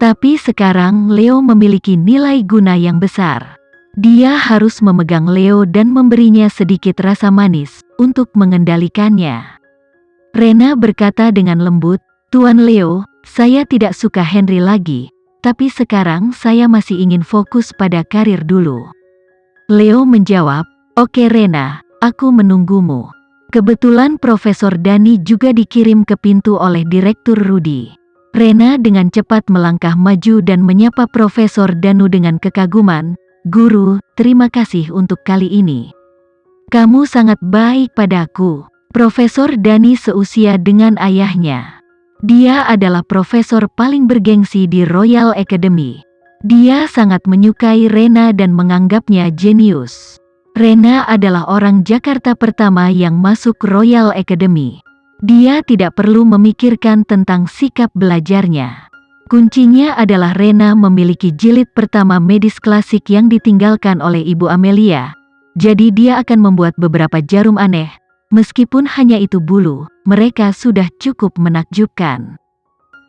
Tapi sekarang Leo memiliki nilai guna yang besar. Dia harus memegang Leo dan memberinya sedikit rasa manis untuk mengendalikannya. Rena berkata dengan lembut, "Tuan Leo, saya tidak suka Henry lagi, tapi sekarang saya masih ingin fokus pada karir dulu." Leo menjawab, "Oke Rena, aku menunggumu." Kebetulan Profesor Dani juga dikirim ke pintu oleh Direktur Rudy. Rena dengan cepat melangkah maju dan menyapa Profesor Danu dengan kekaguman, "Guru, terima kasih untuk kali ini. Kamu sangat baik padaku." Profesor Dani seusia dengan ayahnya. Dia adalah profesor paling bergengsi di Royal Academy. Dia sangat menyukai Rena dan menganggapnya jenius. Rena adalah orang Jakarta pertama yang masuk Royal Academy. Dia tidak perlu memikirkan tentang sikap belajarnya. Kuncinya adalah Rena memiliki jilid pertama medis klasik yang ditinggalkan oleh Ibu Amelia. Jadi dia akan membuat beberapa jarum aneh. Meskipun hanya itu bulu, mereka sudah cukup menakjubkan.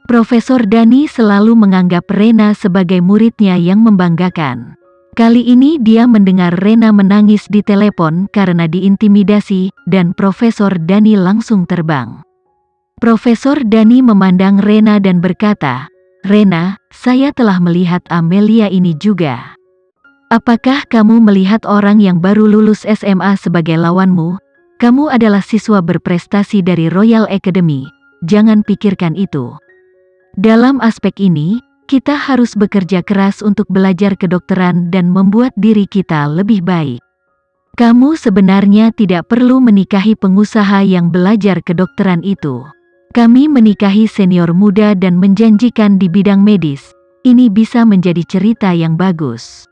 Profesor Dani selalu menganggap Rena sebagai muridnya yang membanggakan. Kali ini dia mendengar Rena menangis di telepon karena diintimidasi, dan Profesor Dani langsung terbang. Profesor Dani memandang Rena dan berkata, "Rena, saya telah melihat Amelia ini juga. Apakah kamu melihat orang yang baru lulus SMA sebagai lawanmu? Kamu adalah siswa berprestasi dari Royal Academy, jangan pikirkan itu. Dalam aspek ini, kita harus bekerja keras untuk belajar kedokteran dan membuat diri kita lebih baik. Kamu sebenarnya tidak perlu menikahi pengusaha yang belajar kedokteran itu. Kami menikahi senior muda dan menjanjikan di bidang medis. Ini bisa menjadi cerita yang bagus."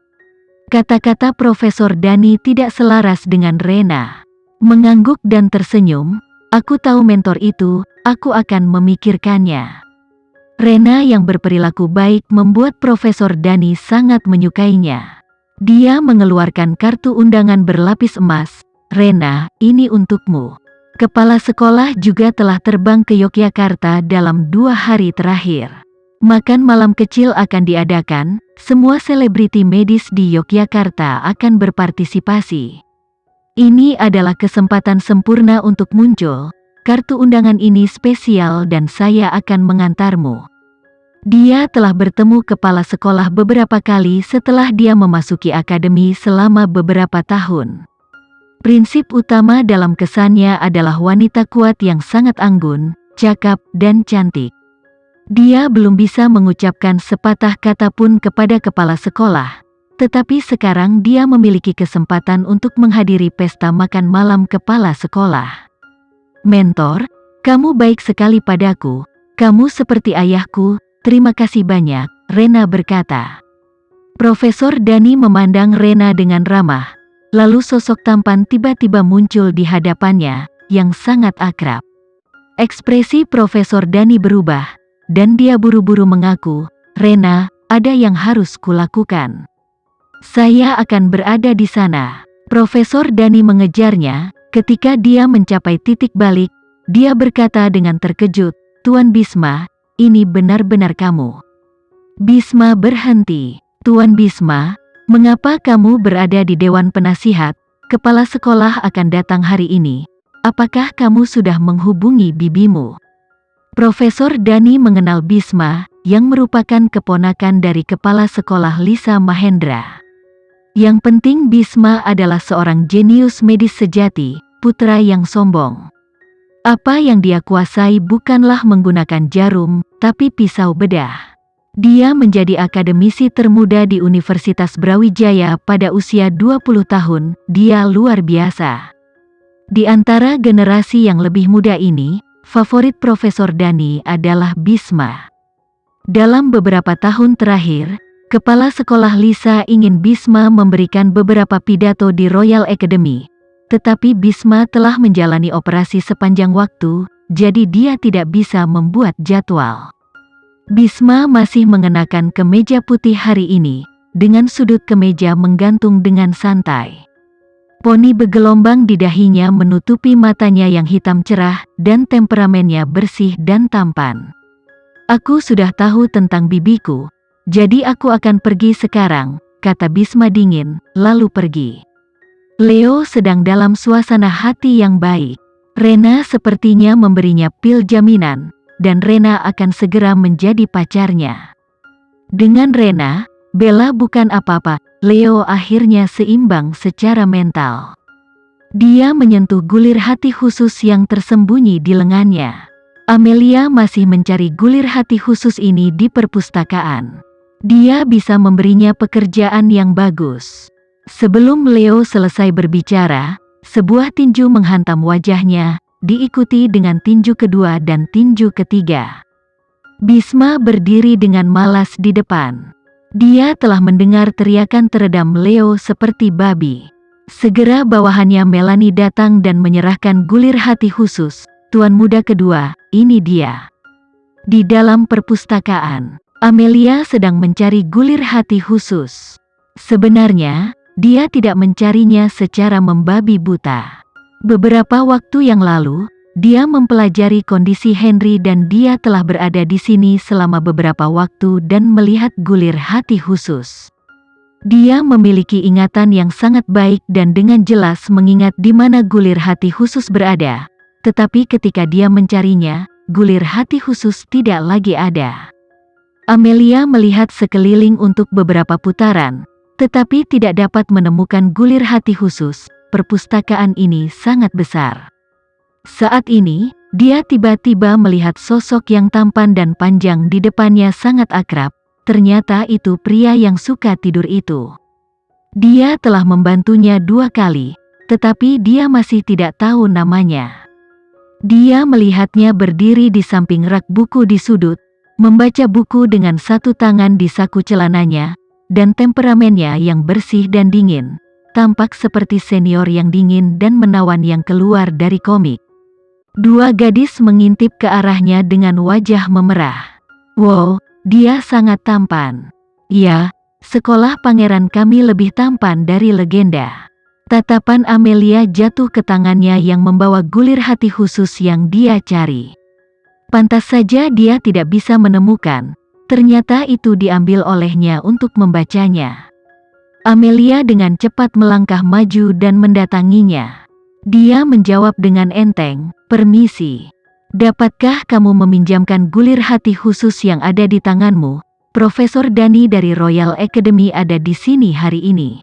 Kata-kata Profesor Dani tidak selaras dengan Rena. Mengangguk dan tersenyum, "Aku tahu mentor itu, aku akan memikirkannya." Rena yang berperilaku baik membuat Profesor Dani sangat menyukainya. Dia mengeluarkan kartu undangan berlapis emas. "Rena, ini untukmu. Kepala sekolah juga telah terbang ke Yogyakarta dalam 2 hari terakhir. Makan malam kecil akan diadakan, semua selebriti medis di Yogyakarta akan berpartisipasi. Ini adalah kesempatan sempurna untuk muncul. Kartu undangan ini spesial dan saya akan mengantarmu." Dia telah bertemu kepala sekolah beberapa kali setelah dia memasuki akademi selama beberapa tahun. Prinsip utama dalam kesannya adalah wanita kuat yang sangat anggun, cakap, dan cantik. Dia belum bisa mengucapkan sepatah kata pun kepada kepala sekolah, tetapi sekarang dia memiliki kesempatan untuk menghadiri pesta makan malam kepala sekolah. "Mentor, kamu baik sekali padaku, kamu seperti ayahku. Terima kasih banyak," Rena berkata. Profesor Dani memandang Rena dengan ramah, lalu sosok tampan tiba-tiba muncul di hadapannya, yang sangat akrab. Ekspresi Profesor Dani berubah, dan dia buru-buru mengaku, "Rena, ada yang harus kulakukan. Saya akan berada di sana." Profesor Dani mengejarnya. Ketika dia mencapai titik balik, dia berkata dengan terkejut, "Tuan Bisma, ini benar-benar kamu." Bisma berhenti. "Tuan Bisma, mengapa kamu berada di Dewan Penasihat? Kepala sekolah akan datang hari ini. Apakah kamu sudah menghubungi bibimu?" Profesor Dani mengenal Bisma, yang merupakan keponakan dari kepala sekolah Lisa Mahendra. Yang penting Bisma adalah seorang jenius medis sejati, putra yang sombong. Apa yang dia kuasai bukanlah menggunakan jarum, tapi pisau bedah. Dia menjadi akademisi termuda di Universitas Brawijaya pada usia 20 tahun, dia luar biasa. Di antara generasi yang lebih muda ini, favorit Profesor Dani adalah Bisma. Dalam beberapa tahun terakhir, kepala sekolah Lisa ingin Bisma memberikan beberapa pidato di Royal Academy. Tetapi Bisma telah menjalani operasi sepanjang waktu, jadi dia tidak bisa membuat jadwal. Bisma masih mengenakan kemeja putih hari ini, dengan sudut kemeja menggantung dengan santai. Poni bergelombang di dahinya menutupi matanya yang hitam cerah, dan temperamennya bersih dan tampan. Aku sudah tahu tentang bibiku, jadi aku akan pergi sekarang, kata Bisma dingin, lalu pergi. Leo sedang dalam suasana hati yang baik. Rena sepertinya memberinya pil jaminan, dan Rena akan segera menjadi pacarnya. Dengan Rena, Bella bukan apa-apa. Leo akhirnya seimbang secara mental. Dia menyentuh gulir hati khusus yang tersembunyi di lengannya. Amelia masih mencari gulir hati khusus ini di perpustakaan. Dia bisa memberinya pekerjaan yang bagus. Sebelum Leo selesai berbicara, sebuah tinju menghantam wajahnya, diikuti dengan tinju kedua dan tinju ketiga. Bisma berdiri dengan malas di depan. Dia telah mendengar teriakan teredam Leo seperti babi. Segera bawahannya Melanie datang dan menyerahkan gulir hati khusus. Tuan muda kedua, ini dia. Di dalam perpustakaan, Amelia sedang mencari gulir hati khusus. Sebenarnya, dia tidak mencarinya secara membabi buta. Beberapa waktu yang lalu, dia mempelajari kondisi Henry dan dia telah berada di sini selama beberapa waktu dan melihat gulir hati khusus. Dia memiliki ingatan yang sangat baik dan dengan jelas mengingat di mana gulir hati khusus berada. Tetapi ketika dia mencarinya, gulir hati khusus tidak lagi ada. Amelia melihat sekeliling untuk beberapa putaran, tetapi tidak dapat menemukan gulir hati khusus. Perpustakaan ini sangat besar. Saat ini, dia tiba-tiba melihat sosok yang tampan dan panjang di depannya sangat akrab. Ternyata itu pria yang suka tidur itu. Dia telah membantunya 2 kali, tetapi dia masih tidak tahu namanya. Dia melihatnya berdiri di samping rak buku di sudut, membaca buku dengan satu tangan di saku celananya, dan temperamennya yang bersih dan dingin, tampak seperti senior yang dingin dan menawan yang keluar dari komik. 2 gadis mengintip ke arahnya dengan wajah memerah. Wow, dia sangat tampan. Ya, sekolah pangeran kami lebih tampan dari legenda. Tatapan Amelia jatuh ke tangannya yang membawa gulir hati khusus yang dia cari. Pantas saja dia tidak bisa menemukan, ternyata itu diambil olehnya untuk membacanya. Amelia dengan cepat melangkah maju dan mendatanginya. Dia menjawab dengan enteng, "Permisi. Dapatkah kamu meminjamkan gulir hati khusus yang ada di tanganmu? Profesor Dani dari Royal Academy ada di sini hari ini.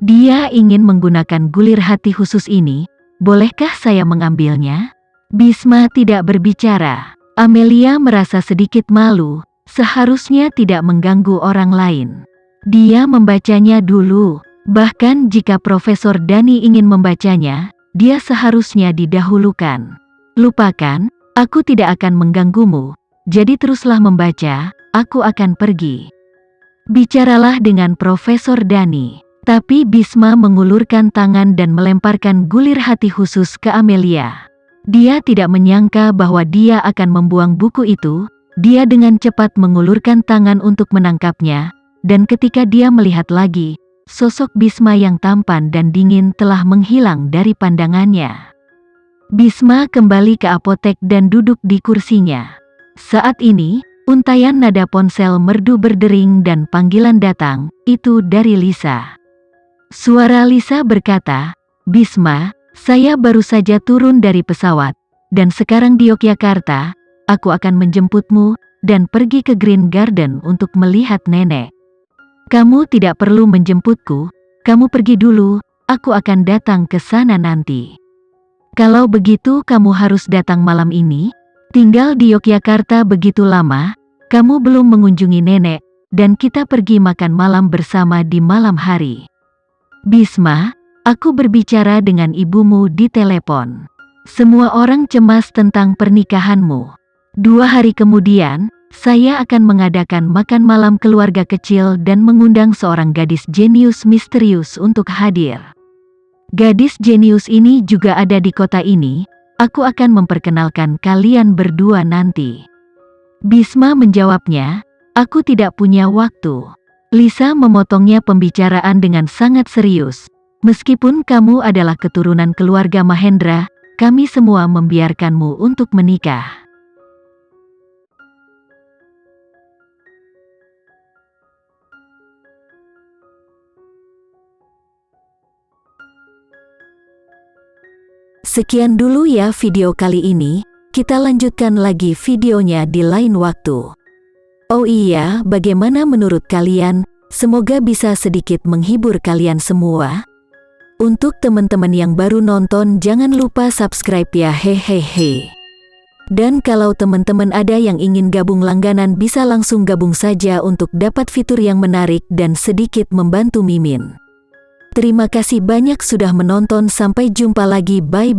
Dia ingin menggunakan gulir hati khusus ini. Bolehkah saya mengambilnya?" Bisma tidak berbicara. Amelia merasa sedikit malu, seharusnya tidak mengganggu orang lain. Dia membacanya dulu. Bahkan jika Profesor Dani ingin membacanya, dia seharusnya didahulukan. Lupakan, aku tidak akan mengganggumu, jadi teruslah membaca, aku akan pergi. Bicaralah dengan Profesor Dani. Tapi Bisma mengulurkan tangan dan melemparkan gulir hati khusus ke Amelia. Dia tidak menyangka bahwa dia akan membuang buku itu. Dia dengan cepat mengulurkan tangan untuk menangkapnya, dan ketika dia melihat lagi, sosok Bisma yang tampan dan dingin telah menghilang dari pandangannya. Bisma kembali ke apotek dan duduk di kursinya. Saat ini, untayan nada ponsel merdu berdering dan panggilan datang, itu dari Lisa. Suara Lisa berkata, "Bisma, saya baru saja turun dari pesawat, dan sekarang di Yogyakarta, aku akan menjemputmu, dan pergi ke Green Garden untuk melihat nenek. Kamu tidak perlu menjemputku, kamu pergi dulu, aku akan datang ke sana nanti. Kalau begitu kamu harus datang malam ini, tinggal di Yogyakarta begitu lama, kamu belum mengunjungi nenek, dan kita pergi makan malam bersama di malam hari. Bisma, aku berbicara dengan ibumu di telepon. Semua orang cemas tentang pernikahanmu. 2 hari kemudian, saya akan mengadakan makan malam keluarga kecil dan mengundang seorang gadis jenius misterius untuk hadir. Gadis jenius ini juga ada di kota ini, aku akan memperkenalkan kalian berdua nanti." Bisma menjawabnya, "Aku tidak punya waktu." Lisa memotongnya pembicaraan dengan sangat serius. "Meskipun kamu adalah keturunan keluarga Mahendra, kami semua membiarkanmu untuk menikah." Sekian dulu ya video kali ini, kita lanjutkan lagi videonya di lain waktu. Oh iya, bagaimana menurut kalian? Semoga bisa sedikit menghibur kalian semua. Untuk teman-teman yang baru nonton, jangan lupa subscribe ya, hehehe. Dan kalau teman-teman ada yang ingin gabung langganan, bisa langsung gabung saja untuk dapat fitur yang menarik dan sedikit membantu Mimin. Terima kasih banyak sudah menonton, sampai jumpa lagi, bye.